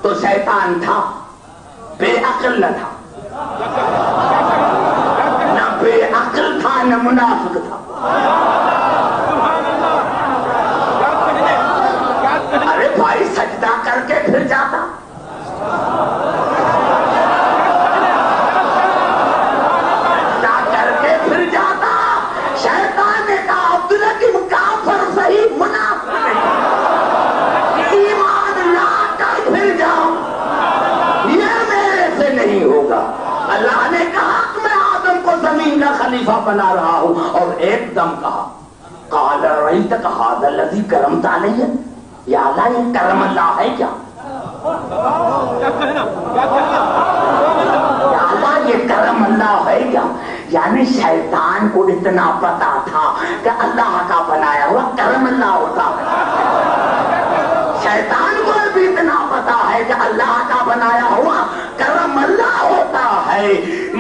تو شیطان تھا، بے عقل نہ تھا، نہ بے عقل تھا نہ منافق تھا۔ ارے بھائی سجدہ کر کے پھر جاتا، سجدہ کر کے پھر جاتا۔ شیطان نے کہا عبدالحکیم کافر صحیح منافق نہیں، ایمان لا کر پھر جاؤ، یہ میرے سے نہیں ہوگا۔ اللہ نے کہا کہ میں آدم کو زمین کا خلیفہ بنا رہا ہوں، اور ایک دم کہا قال رأيتك هذا الذي كرمت علي، یا اللہ یہ کرم اللہ ہے کیا؟ یا اللہ یہ کرم اللہ ہے کیا؟ یعنی شیطان کو اتنا پتا تھا کہ اللہ کا بنایا ہوا کرم اللہ ہوتا ہے۔ شیطان کو بھی اتنا پتا ہے کہ اللہ کا بنایا ہوا کرم اللہ ہوتا ہے،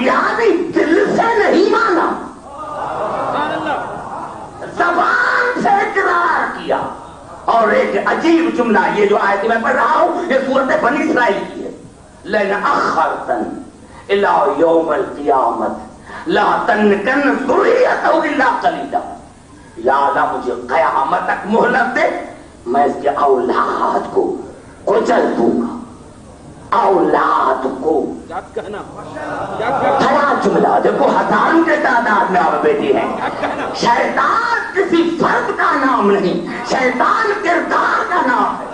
یعنی دل سے نہیں مانا، زبان سے اقرار کیا۔ اور ایک عجیب جملہ یہ جو آیت میں پڑھ رہا ہوں یہ سورۃ بنی اسرائیل کی ہے، لَئِنْ أَخَّرْتَنِ إِلَىٰ يَوْمِ الْقِيَامَةِ لَأَحْتَنِكَنَّ ذُرِّيَّتَهُ إِلَّا قَلِيلًا، یا اللہ مجھے قیامت تک مہلت دے، میں اس کے اولاد کو کچل دوں گا، اولاد کو۔ بڑا جملہ، دیکھو ہزاروں کے تعداد میں آپ بیٹی ہیں۔ شیطان کسی فرد کا نام نہیں، شیطان کردار کا نام ہے،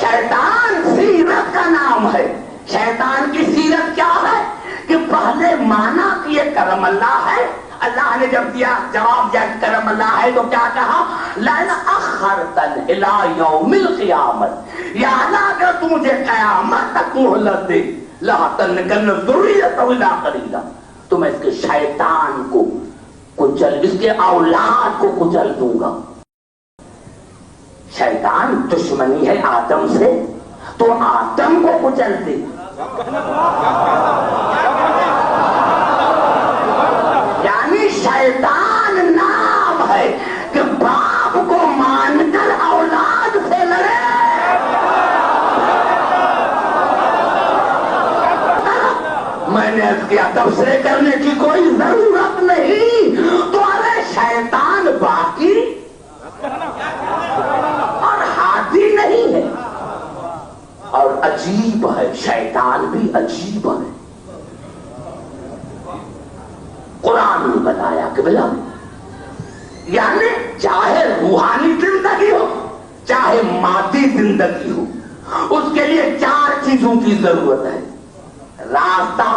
شیطان سیرت کا نام ہے۔ شیطان کی سیرت کیا ہے کہ پہلے مانا کہ یہ کرم اللہ ہے، اللہ نے جب دیا جواب دیا کرم اللہ ہے تو کیا کہا؟ لَئِنْ أَخَّرْتَنِ إِلَىٰ يَوْمِ الْقِيَامَةِ، یا اللہ اگر تو مجھے قیامت تک مہلت دے، لَأَحْتَنِكَنَّ ذُرِّيَّتَهُ إِلَّا قَلِيلًا، تو میں اس کے شیطان کو کچل، اس کے اولاد کو کچل دوں گا۔ شیطان دشمنی ہے آدم سے تو آدم کو کچل دے، یعنی شیطان نام ہے کہ باپ کو مان کر اولاد سے لڑے۔ میں نے عرض کیا تبصرے کرنے کی کوئی ضرورت نہیں، تو ارے شیطان باقی اور ہادی نہیں ہے، اور عجیب ہے، شیطان بھی عجیب ہے۔ قرآن نے بتایا کہ بلا یعنی چاہے روحانی زندگی ہو چاہے مادی زندگی ہو، اس کے لیے 4 چیزوں کی ضرورت ہے: راستہ،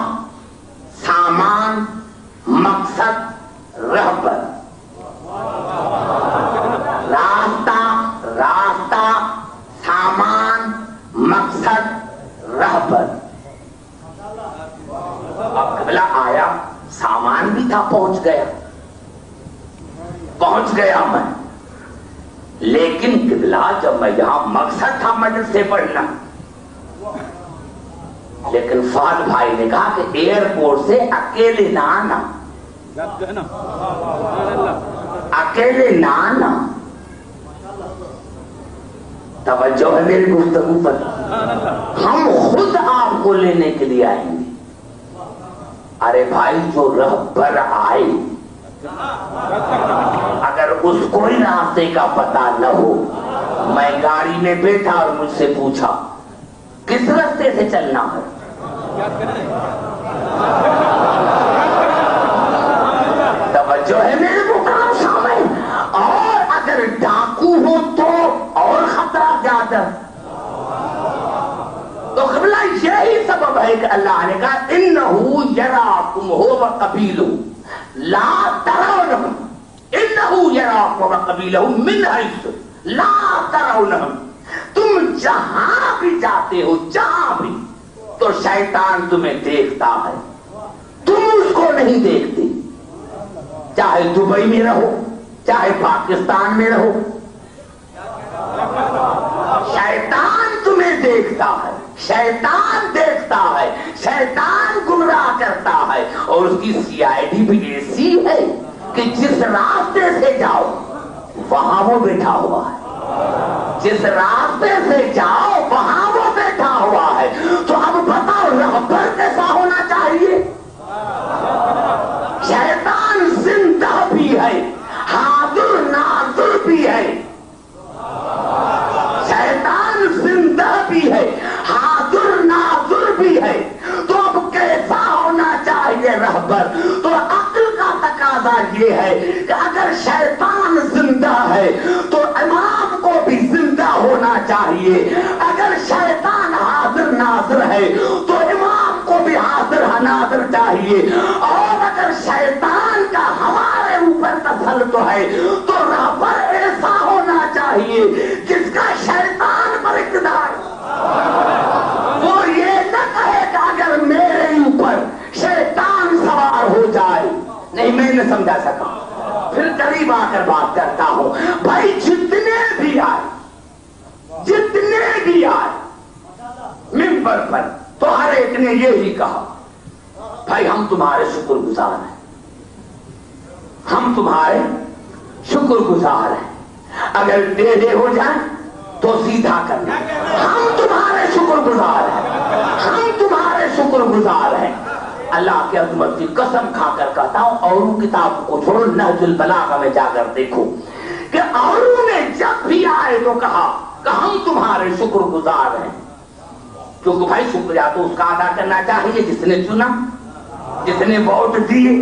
سامان، مقصد، رہبر۔ راستہ، سامان، مقصد، رہبر۔ اب قبلہ آیا، سامان بھی تھا، پہنچ گیا میں، لیکن قبلہ جب میں یہاں مقصد تھا مجلس سے پڑھنا، لیکن فہد بھائی نے کہا کہ ایئرپورٹ سے اکیلے نہ آنا، اکیلے نہ آنا۔ توجہ ہے میری گفتگو پر، ہم خود آپ کو لینے کے لیے آئیں گے۔ ارے بھائی جو رہبر آئے اگر اس کو ہی راستے کا پتہ نہ ہو، میں گاڑی میں بیٹھا اور مجھ سے پوچھا کس راستے سے چلنا ہے، توجہ ہے میرے محترم سامعین، اور اگر ڈاکو ہو تو اور خطرہ زیادہ۔ تو قبلہ یہی سبب ہے کہ اللہ نے کہا انہو یراکم ہو وقبیلہ لا ترونہم، انہو یراکم ہو وقبیلہ من حیث لا ترونہم، تم جہاں بھی جاتے ہو جہاں بھی تو شیطان تمہیں دیکھتا ہے، تم اس کو نہیں دیکھتے، چاہے دبئی میں رہو چاہے پاکستان میں رہو، شیطان تمہیں دیکھتا ہے، شیطان دیکھتا ہے، شیطان گمراہ کرتا ہے، اور اس کی CID بھی ایسی ہے کہ جس راستے سے جاؤ وہاں وہ بیٹھا ہوا ہے، جس راستے سے جاؤ تقاضا یہ ہے کہ اگر شیطان زندہ ہے تو امام کو بھی زندہ ہونا چاہیے، اگر شیطان حاضر ناظر ہے تو امام کو بھی حاضر ناظر چاہیے، اور اگر شیطان کا ہمارے اوپر تسلط ہے تو رہبر ایسا ہونا چاہیے جس کا شیطان پر اقتدار، وہ یہ نہ کہے کہ اگر میرے اوپر شیطان سوار ہو جائے۔ نہیں، میں نے سمجھا سکا، پھر قریب آ کر بات کرتا ہوں۔ بھائی جتنے بھی آئے منبر پر تو ہر ایک نے یہی کہا، بھائی ہم تمہارے شکر گزار ہیں، ہم تمہارے شکر گزار ہیں، اگر ٹیڑھے ہو جائیں تو سیدھا کرنا، ہم تمہارے شکر گزار ہیں، ہم تمہارے شکر گزار ہیں۔ اللہ کی عظمت کی قسم کھا کر کہتا ہوں، اوروں کتاب کو چھوڑو، نہج البلاغہ میں جا کر دیکھو کہ اوروں نے جب بھی آئے تو کہا کہ ہم تمہارے شکر گزار ہیں، کیونکہ بھائی شکریہ تو اس کا ادا کرنا چاہیے جس نے چنا، جس نے ووٹ دیے۔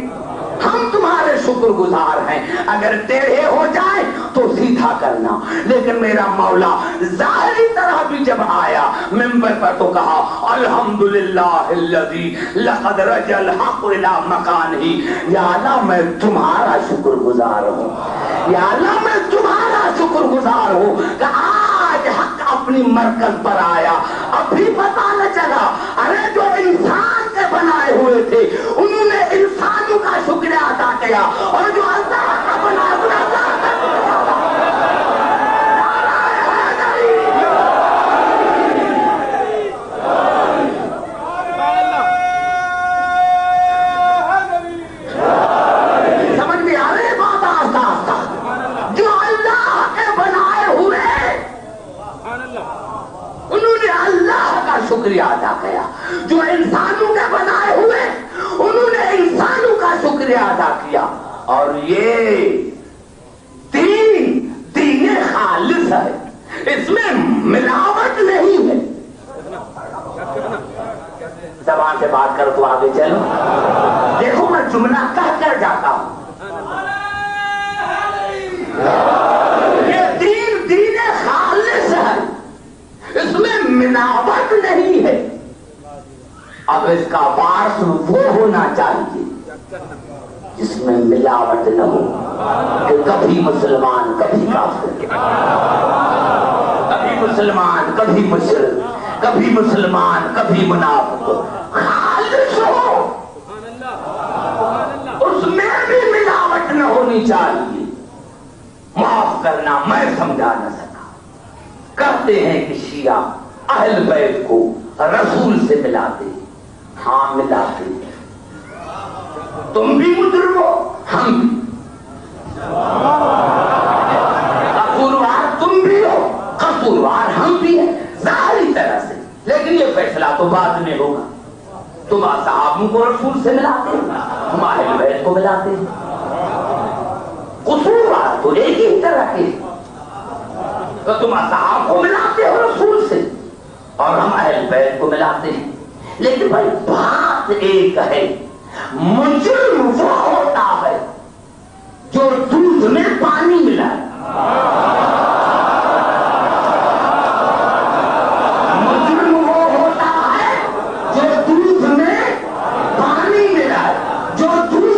ہم تمہارے شکر گزار ہیں، اگر ٹیڑھے ہو جائے تو سیدھا کرنا۔ لیکن میرا مولا ظاہری طرح بھی جب آیا منبر پر تو کہا الحمدللہ الذی لقد رجع الحق الى مکانہ، یا اللہ میں تمہارا شکر گزار ہوں، یا اللہ میں تمہارا شکر گزار ہوں کہ آج حق اپنی مرکز پر آیا۔ ابھی پتہ نہ چلا، ارے جو انسان کے بنائے ہوئے تھے انہوں نے انسانوں کا شکریہ ادا کیا، اور جو اللہ کا بنایا ہوئے سمجھ میں آ رہے بات آہستہ آہستہ، جو اللہ کے بنائے ہوئے انہوں نے اللہ کا شکریہ ادا کیا، جو انسانوں کے بنائے ہوئے انہوں نے انسانوں کا شکریہ ادا کیا۔ اور یہ دین خالص ہے، اس میں ملاوٹ نہیں ہے۔ زبان سے بات کرو تو آگے چلو، دیکھو میں جملہ کہہ کر جاتا ہوں، یہ دین خالص ہے، اس میں ملاوٹ نہیں ہے۔ اب اس کا وارث وہ ہونا چاہیے جس میں ملاوٹ نہ ہو، کہ کبھی مسلمان کبھی کافر، کبھی مسلمان کبھی مشرک، کبھی مسلمان کبھی منافق، خالص ہو، اس میں بھی ملاوٹ نہ ہونی چاہیے۔ معاف کرنا میں سمجھا نہ سکا، کہتے ہیں کہ شیعہ اہل بیت کو رسول سے ملاتے، ہاں ملاتے، تم بھی مجرم ہو ہم بھی، قصوروار تم بھی ہو قصوروار ہم بھی ہیں ظاہری طرح سے، لیکن یہ فیصلہ تو بعد میں ہوگا۔ تم صحابوں کو رسول سے ملاتے، ہم اہل بیت کو ملاتے ہیں، قصوروار تو ایک ہی طرح کے، تو تم صحابہ کو ملاتے ہو رسول سے اور ہم اہل بیت کو ملاتے ہیں۔ لیکن بھائی بات ایک ہے، مجرم وہ ہوتا ہے جو دودھ میں پانی ملائے، مجرم وہ ہوتا ہے جو دودھ میں پانی ملائے، جو دودھ